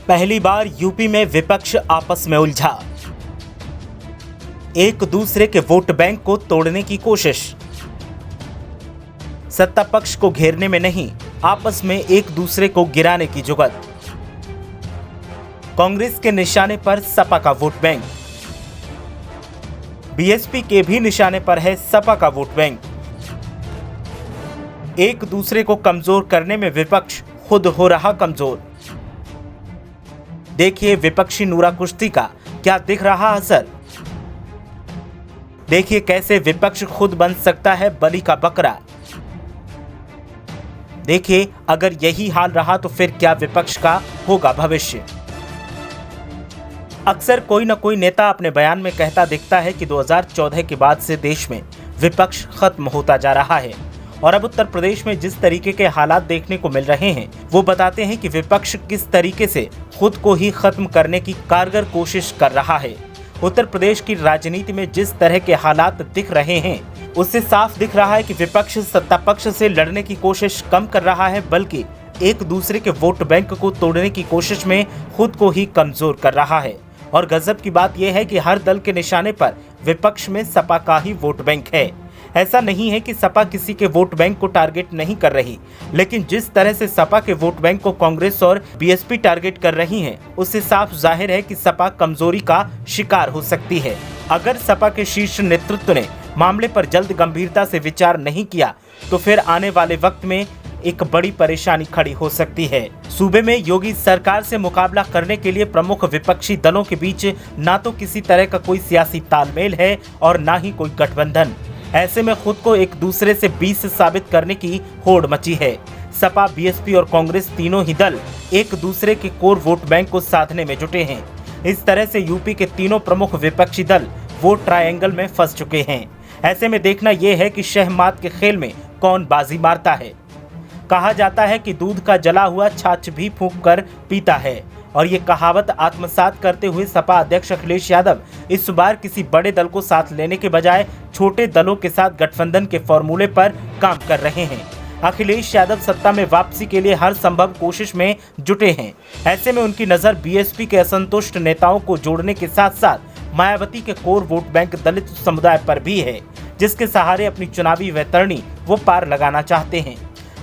पहली बार यूपी में विपक्ष आपस में उलझा। एक दूसरे के वोट बैंक को तोड़ने की कोशिश। सत्ता पक्ष को घेरने में नहीं, आपस में एक दूसरे को गिराने की जुगत। कांग्रेस के निशाने पर सपा का वोट बैंक। बीएसपी के भी निशाने पर है सपा का वोट बैंक। एक दूसरे को कमजोर करने में विपक्ष खुद हो रहा कमजोर। देखिए विपक्षी नूरा कुश्ती का क्या दिख रहा असर। देखिए कैसे विपक्ष खुद बन सकता है बलि का बकरा। देखिए अगर यही हाल रहा तो फिर क्या विपक्ष का होगा भविष्य। अक्सर कोई न कोई नेता अपने बयान में कहता दिखता है कि 2014 के बाद से देश में विपक्ष खत्म होता जा रहा है और अब उत्तर प्रदेश में जिस तरीके के हालात देखने को मिल रहे हैं वो बताते हैं कि विपक्ष किस तरीके से खुद को ही खत्म करने की कारगर कोशिश कर रहा है। उत्तर प्रदेश की राजनीति में जिस तरह के हालात दिख रहे हैं उससे साफ दिख रहा है कि विपक्ष सत्ता पक्ष से लड़ने की कोशिश कम कर रहा है बल्कि एक दूसरे के वोट बैंक को तोड़ने की कोशिश में खुद को ही कमजोर कर रहा है। और गजब की बात यह है कि हर दल के निशाने पर विपक्ष में सपा का ही वोट बैंक है। ऐसा नहीं है कि सपा किसी के वोट बैंक को टारगेट नहीं कर रही, लेकिन जिस तरह से सपा के वोट बैंक को कांग्रेस और बीएसपी टारगेट कर रही हैं, उससे साफ जाहिर है कि सपा कमजोरी का शिकार हो सकती है। अगर सपा के शीर्ष नेतृत्व ने मामले पर जल्द गंभीरता से विचार नहीं किया तो फिर आने वाले वक्त में एक बड़ी परेशानी खड़ी हो सकती है। सूबे में योगी सरकार से मुकाबला करने के लिए प्रमुख विपक्षी दलों के बीच ना तो किसी तरह का कोई सियासी तालमेल है और ना ही कोई गठबंधन। ऐसे में खुद को एक दूसरे से 20 साबित करने की होड़ मची है। सपा, बीएसपी और कांग्रेस तीनों ही दल एक दूसरे के कोर वोट बैंक को साधने में जुटे हैं। इस तरह से यूपी के तीनों प्रमुख विपक्षी दल वोट ट्रायंगल में फंस चुके हैं। ऐसे में देखना यह है कि शहमात के खेल में कौन बाजी मारता है। कहा जाता है कि दूध का जला हुआ छाछ भी फूंक कर पीता है और ये कहावत आत्मसात करते हुए सपा अध्यक्ष अखिलेश यादव इस बार किसी बड़े दल को साथ लेने के बजाय छोटे दलों के साथ गठबंधन के फॉर्मूले पर काम कर रहे हैं। अखिलेश यादव सत्ता में वापसी के लिए हर संभव कोशिश में जुटे हैं। ऐसे में उनकी नजर बीएसपी के असंतुष्ट नेताओं को जोड़ने के साथ साथ मायावती के कोर वोट बैंक दलित समुदाय पर भी है, जिसके सहारे अपनी चुनावी वैतरणी वो पार लगाना चाहते हैं।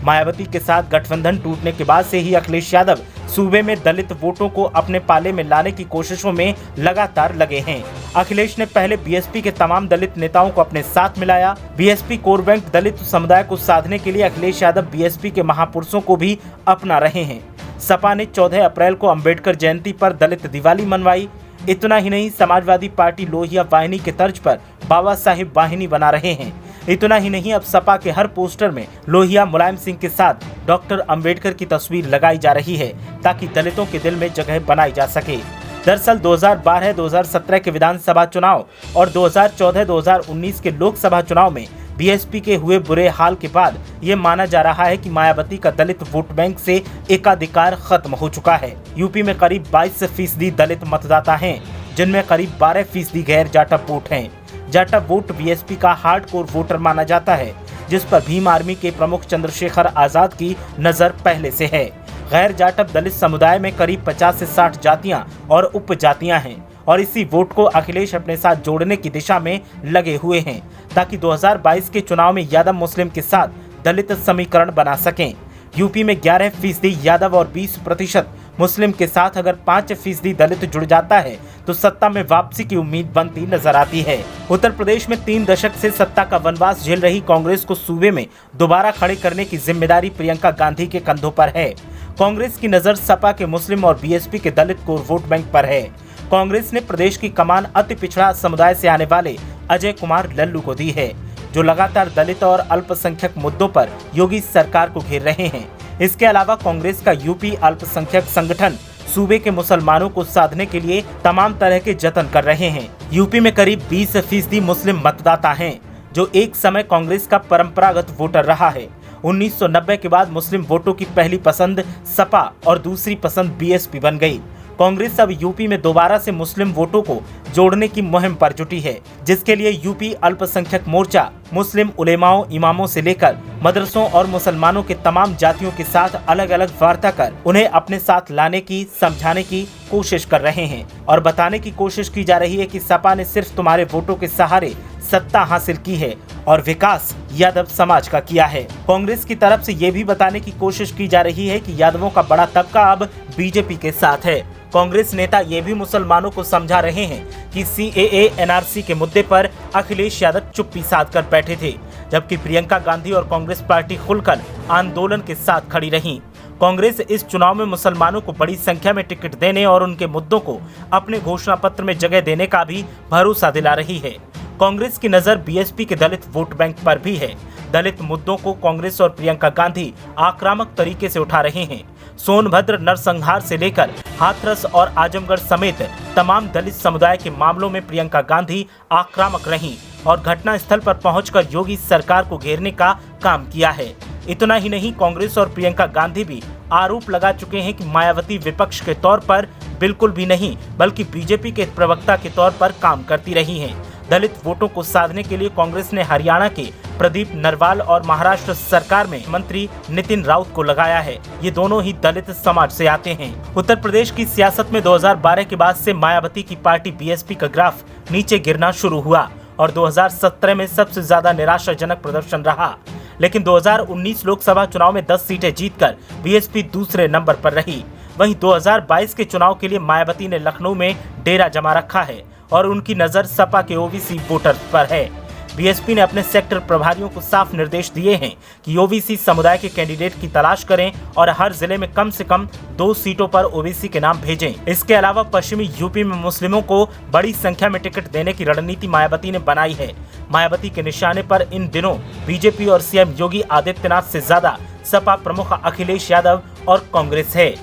मायावती के साथ गठबंधन टूटने के बाद से ही अखिलेश यादव सूबे में दलित वोटों को अपने पाले में लाने की कोशिशों में लगातार लगे हैं। अखिलेश ने पहले बीएसपी के तमाम दलित नेताओं को अपने साथ मिलाया। बीएसपी कोर बैंक दलित समुदाय को साधने के लिए अखिलेश यादव बीएसपी के महापुरुषों को भी अपना रहे हैं। सपा ने 14 अप्रैल को अंबेडकर जयंती पर दलित दिवाली मनवाई। इतना ही नहीं, समाजवादी पार्टी लोहिया वाहिनी के तर्ज पर बाबा साहिब वाहिनी बना रहे हैं। इतना ही नहीं, अब सपा के हर पोस्टर में लोहिया मुलायम सिंह के साथ डॉक्टर अंबेडकर की तस्वीर लगाई जा रही है ताकि दलितों के दिल में जगह बनाई जा सके। दरअसल 2012-2017 के विधानसभा चुनाव और 2014-2019 के लोकसभा चुनाव में बीएसपी के हुए बुरे हाल के बाद ये माना जा रहा है कि मायावती का दलित वोट बैंक से एकाधिकार खत्म हो चुका है। यूपी में करीब 22% दलित मतदाता हैं, जिनमें करीब 12% गैर जाटव वोट हैं। जाटव वोट बीएसपी का हार्डकोर वोटर माना जाता है, जिस पर भीम आर्मी के प्रमुख चंद्रशेखर आजाद की नजर पहले से है। गैर जाटव दलित समुदाय में करीब 50 से 60 जातियां और उपजातियां हैं और इसी वोट को अखिलेश अपने साथ जोड़ने की दिशा में लगे हुए हैं ताकि 2022 के चुनाव में यादव मुस्लिम के साथ दलित समीकरण बना सकें। यूपी में 11% यादव और 20% मुस्लिम के साथ अगर 5% दलित जुड़ जाता है तो सत्ता में वापसी की उम्मीद बनती नजर आती है। उत्तर प्रदेश में 3 दशक से सत्ता का वनवास झेल रही कांग्रेस को सूबे में दोबारा खड़े करने की जिम्मेदारी प्रियंका गांधी के कंधों पर है। कांग्रेस की नजर सपा के मुस्लिम और बीएसपी के दलित कोर वोट बैंक पर है। कांग्रेस ने प्रदेश की कमान अति पिछड़ा समुदाय से आने वाले अजय कुमार लल्लू को दी है, जो लगातार दलित और अल्पसंख्यक मुद्दों पर योगी सरकार को घेर रहे हैं। इसके अलावा कांग्रेस का यूपी अल्पसंख्यक संगठन सूबे के मुसलमानों को साधने के लिए तमाम तरह के जतन कर रहे हैं। यूपी में करीब 20% मुस्लिम मतदाता हैं, जो एक समय कांग्रेस का परंपरागत वोटर रहा है। 1990 के बाद मुस्लिम वोटों की पहली पसंद सपा और दूसरी पसंद बीएसपी बन गई। कांग्रेस अब यूपी में दोबारा से मुस्लिम वोटों को जोड़ने की मुहिम पर जुटी है, जिसके लिए यूपी अल्पसंख्यक मोर्चा मुस्लिम उलेमाओं, इमामों से लेकर मदरसों और मुसलमानों के तमाम जातियों के साथ अलग अलग वार्ता कर उन्हें अपने साथ लाने की, समझाने की कोशिश कर रहे हैं और बताने की कोशिश की जा रही है कि सपा ने सिर्फ तुम्हारे वोटों के सहारे सत्ता हासिल की है और विकास यादव समाज का किया है। कांग्रेस की तरफ से ये भी बताने की कोशिश की जा रही है कि यादवों का बड़ा तबका अब बीजेपी के साथ है। कांग्रेस नेता ये भी मुसलमानों को समझा रहे हैं कि CAA NRC के मुद्दे पर अखिलेश यादव चुप्पी साध कर बैठे थे, जबकि प्रियंका गांधी और कांग्रेस पार्टी खुलकर आंदोलन के साथ खड़ी रहीं। कांग्रेस इस चुनाव में मुसलमानों को बड़ी संख्या में टिकट देने और उनके मुद्दों को अपने घोषणा पत्र में जगह देने का भी भरोसा दिला रही है। कांग्रेस की नजर BSP के दलित वोट बैंक पर भी है। दलित मुद्दों को कांग्रेस और प्रियंका गांधी आक्रामक तरीके से उठा रहे हैं। सोनभद्र नरसंहार से लेकर हाथरस और आजमगढ़ समेत तमाम दलित समुदाय के मामलों में प्रियंका गांधी आक्रामक रहीं और घटना स्थल पर पहुंचकर योगी सरकार को घेरने का काम किया है। इतना ही नहीं, कांग्रेस और प्रियंका गांधी भी आरोप लगा चुके हैं कि मायावती विपक्ष के तौर पर बिल्कुल भी नहीं, बल्कि बीजेपी के प्रवक्ता के तौर पर काम करती रही हैं। दलित वोटों को साधने के लिए कांग्रेस ने हरियाणा के प्रदीप नरवाल और महाराष्ट्र सरकार में मंत्री नितिन राउत को लगाया है। ये दोनों ही दलित समाज से आते हैं। उत्तर प्रदेश की सियासत में 2012 के बाद से मायावती की पार्टी BSP का ग्राफ नीचे गिरना शुरू हुआ और 2017 में सबसे ज्यादा निराशाजनक प्रदर्शन रहा। लेकिन 2019 लोकसभा चुनाव में 10 सीटें जीतकर BSP दूसरे नंबर पर रही। वहीं 2022 के चुनाव के लिए मायावती ने लखनऊ में डेरा जमा रखा है और उनकी नजर सपा के OBC वोटर पर है। BSP ने अपने सेक्टर प्रभारियों को साफ निर्देश दिए हैं कि OBC समुदाय के कैंडिडेट की तलाश करें और हर जिले में कम से कम 2 सीटों पर OBC के नाम भेजें। इसके अलावा पश्चिमी यूपी में मुस्लिमों को बड़ी संख्या में टिकट देने की रणनीति मायावती ने बनाई है। मायावती के निशाने पर इन दिनों बीजेपी और CM योगी आदित्यनाथ से ज्यादा सपा प्रमुख अखिलेश यादव और कांग्रेस है।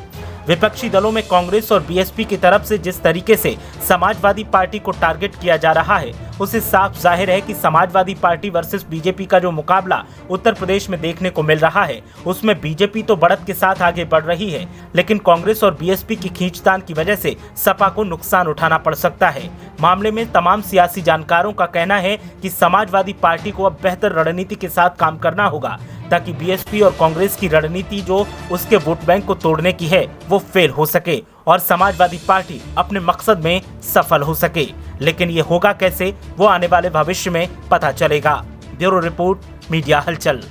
विपक्षी दलों में कांग्रेस और BSP की तरफ से जिस तरीके से समाजवादी पार्टी को टारगेट किया जा रहा है, उससे साफ जाहिर है कि समाजवादी पार्टी वर्सेस बीजेपी का जो मुकाबला उत्तर प्रदेश में देखने को मिल रहा है, उसमें बीजेपी तो बढ़त के साथ आगे बढ़ रही है, लेकिन कांग्रेस और BSP की खींचतान की वजह से सपा को नुकसान उठाना पड़ सकता है। मामले में तमाम सियासी जानकारों का कहना है कि समाजवादी पार्टी को अब बेहतर रणनीति के साथ काम करना होगा ताकि BSP और कांग्रेस की रणनीति जो उसके वोट बैंक को तोड़ने की है वो फेल हो सके और समाजवादी पार्टी अपने मकसद में सफल हो सके। लेकिन ये होगा कैसे, वो आने वाले भविष्य में पता चलेगा। ब्यूरो रिपोर्ट, मीडिया हलचल।